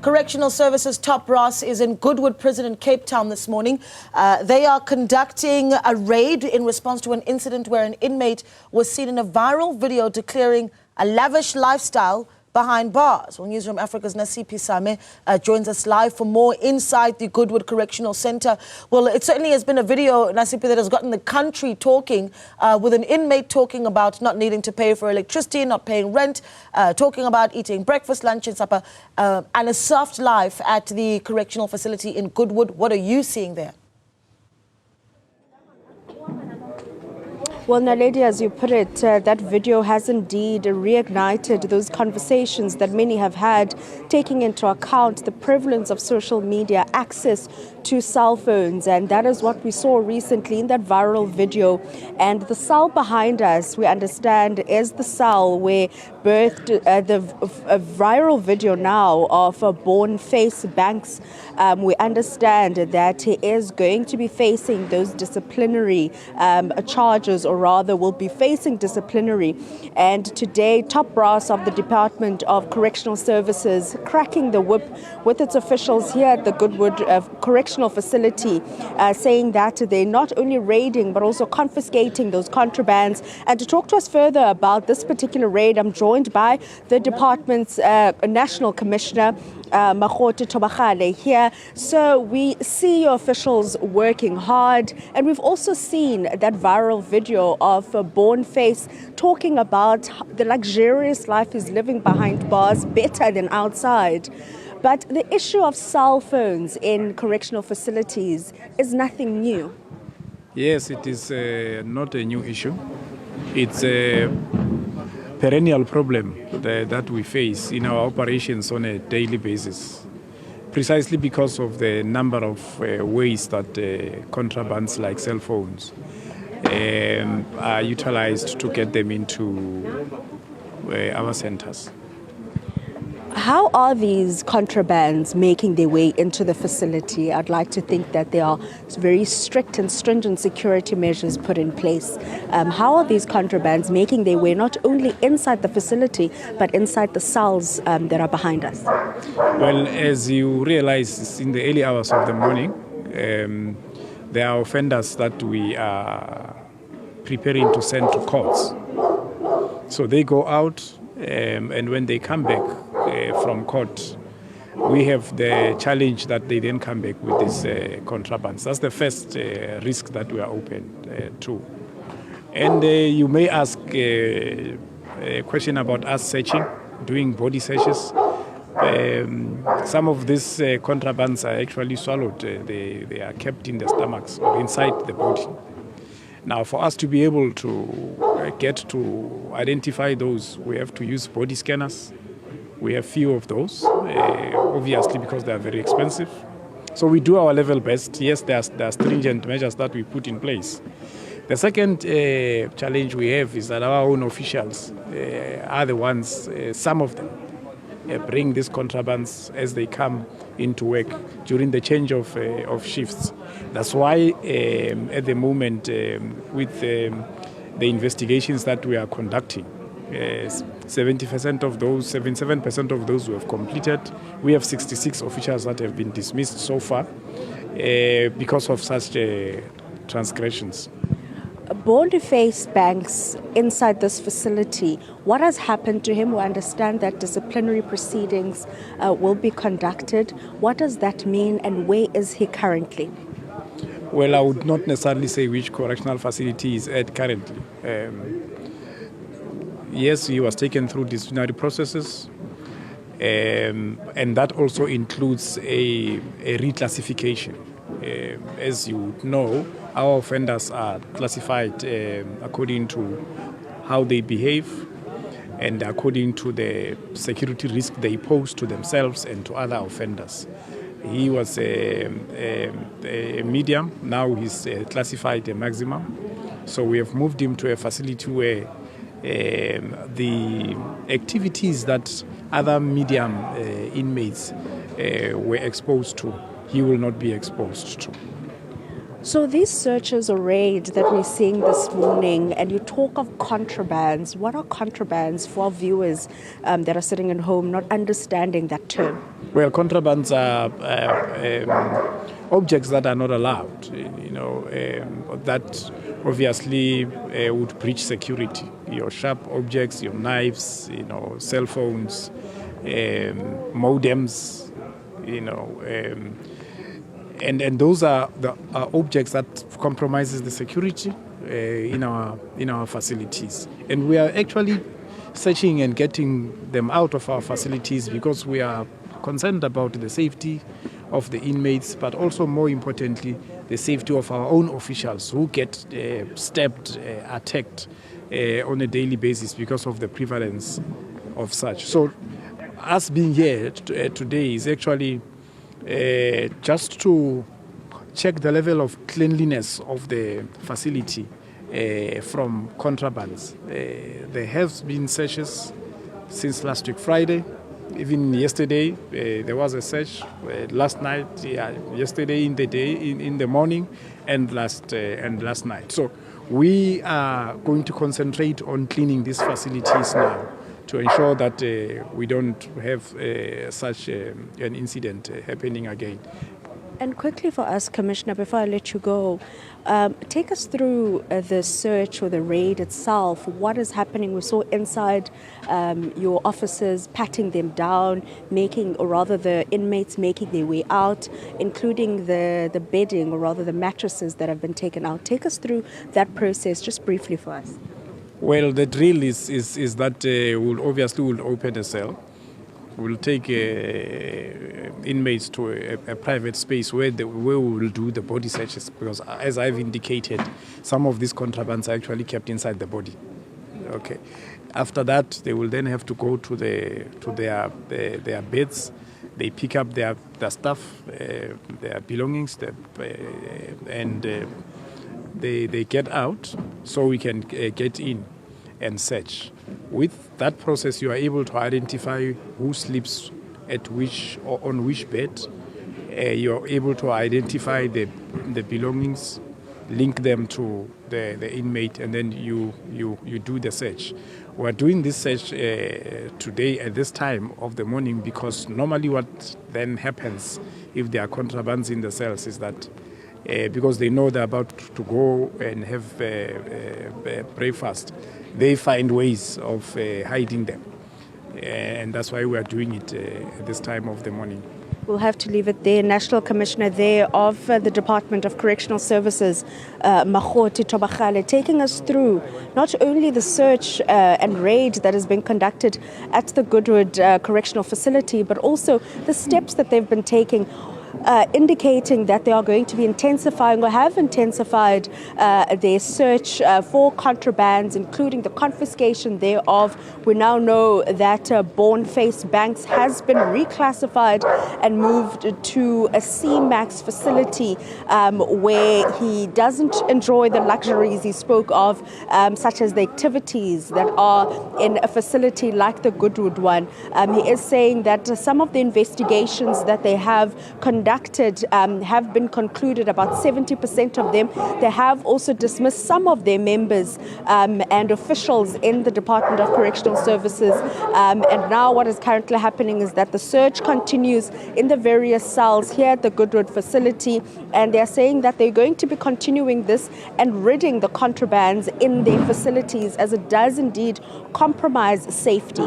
Correctional Services top brass is in Goodwood Prison in Cape Town this morning. They are conducting a raid in response to an incident where an inmate was seen in a viral video declaring a lavish lifestyle behind bars. Well, Newzroom Afrika's Nasiphi joins us live for more inside the Goodwood Correctional Centre. Well, it certainly has been a video, Nasiphi, that has gotten the country talking, with an inmate talking about not needing to pay for electricity, not paying rent, talking about eating breakfast, lunch and supper, and a soft life at the correctional facility in Goodwood. What are you seeing there? Well, Naledi, as you put it, that video has indeed reignited those conversations that many have had, taking into account the prevalence of social media, access to cell phones, and that is what we saw recently in that viral video. And the cell behind us, we understand, is the cell where birthed a viral video now of Boniface Banks. We understand that he is going to be facing those disciplinary charges, or rather will be facing disciplinary. And today, top brass of the Department of Correctional Services cracking the whip with its officials here at the Goodwood Correctional Facility, saying that they're not only raiding but also confiscating those contrabands. And to talk to us further about this particular raid, I'm joined by the department's National Commissioner, Makgothi Thobakgale, here. So we see your officials working hard, and we've also seen that viral video of Boniface talking about the luxurious life he's living behind bars, better than outside. But the issue of cell phones in correctional facilities is nothing new. Yes, it is not a new issue. It's a perennial problem that we face in our operations on a daily basis, precisely because of the number of ways that contrabands like cell phones are utilized to get them into our centers. How are these contrabands making their way into the facility? I'd like to think that there are very strict and stringent security measures put in place. How are these contrabands making their way not only inside the facility, but inside the cells that are behind us? Well, as you realize, in the early hours of the morning, there are offenders that we are preparing to send to courts. So they go out, and when they come back from court, we have the challenge that they then come back with these contrabands. That's the first risk that we are open to. And you may ask a question about us searching, doing body searches. Some of these contrabands are actually swallowed. They are kept in the stomachs or inside the body. Now, for us to be able to get to identify those, we have to use body scanners. We have few of those, obviously, because they are very expensive. So we do our level best. Yes, there are stringent measures that we put in place. The second challenge we have is that our own officials are the ones, some of them, bring these contrabands as they come into work during the change of shifts. That's why at the moment, with the investigations that we are conducting, 77% of those we have completed. We have 66 officials that have been dismissed so far because of such transgressions. Boniface Banks inside this facility, what has happened to him? We understand that disciplinary proceedings will be conducted. What does that mean, and where is he currently? Well, I would not necessarily say which correctional facility he is at currently. Yes, he was taken through disciplinary processes, and that also includes a reclassification. As you know, our offenders are classified according to how they behave and according to the security risk they pose to themselves and to other offenders. He was a medium, now he's classified a maximum. So we have moved him to a facility where the activities that other medium inmates were exposed to, he will not be exposed to. So these searches or raids that we're seeing this morning, and you talk of contrabands, what are contrabands for our viewers that are sitting at home not understanding that term? Well, contrabands are objects that are not allowed, that obviously would breach security. Your sharp objects, your knives, cell phones, modems, and those are the objects that compromises the security in our facilities. And we are actually searching and getting them out of our facilities because we are concerned about the safety of the inmates, but also more importantly, the safety of our own officials who get stabbed, attacked on a daily basis because of the prevalence of such. So us being here today is actually just to check the level of cleanliness of the facility from contrabands. There have been searches since last week Friday. Even yesterday, there was a search. Last night, yesterday in the morning, and last night. So we are going to concentrate on cleaning these facilities now to ensure that we don't have such an incident happening again. And quickly for us, Commissioner, before I let you go, take us through the search or the raid itself. What is happening? We saw inside your officers patting them down, the inmates making their way out, including the bedding, or rather the mattresses that have been taken out. Take us through that process just briefly for us. Well, the drill is that we'll open a cell. We'll take inmates to a private space where we will do the body searches, because as I've indicated, some of these contrabands are actually kept inside the body. Okay. After that, they will then have to go to their beds. They pick up their stuff, their belongings, and they get out so we can get in and search. With that process, you are able to identify who sleeps at which or on which bed. You are able to identify the belongings, link them to the inmate, and then you do the search. We are doing this search today at this time of the morning because normally what then happens if there are contrabands in the cells is that because they know they're about to go and have breakfast, they find ways of hiding them. And that's why we are doing it at this time of the morning. We'll have to leave it there. National Commissioner there of the Department of Correctional Services, Makgothi Thobakgale, taking us through not only the search and raid that has been conducted at the Goodwood Correctional Facility, but also the steps that they've been taking, indicating that they are going to be intensifying or have intensified their search for contrabands, including the confiscation thereof. We now know that Boniface Banks has been reclassified and moved to a C-Max facility where he doesn't enjoy the luxuries he spoke of, such as the activities that are in a facility like the Goodwood one. He is saying that some of the investigations that they have conducted have been concluded, about 70% of them. They have also dismissed some of their members and officials in the Department of Correctional Services. And now what is currently happening is that the search continues in the various cells here at the Goodwood facility, and they're saying that they're going to be continuing this and ridding the contrabands in their facilities, as it does indeed compromise safety.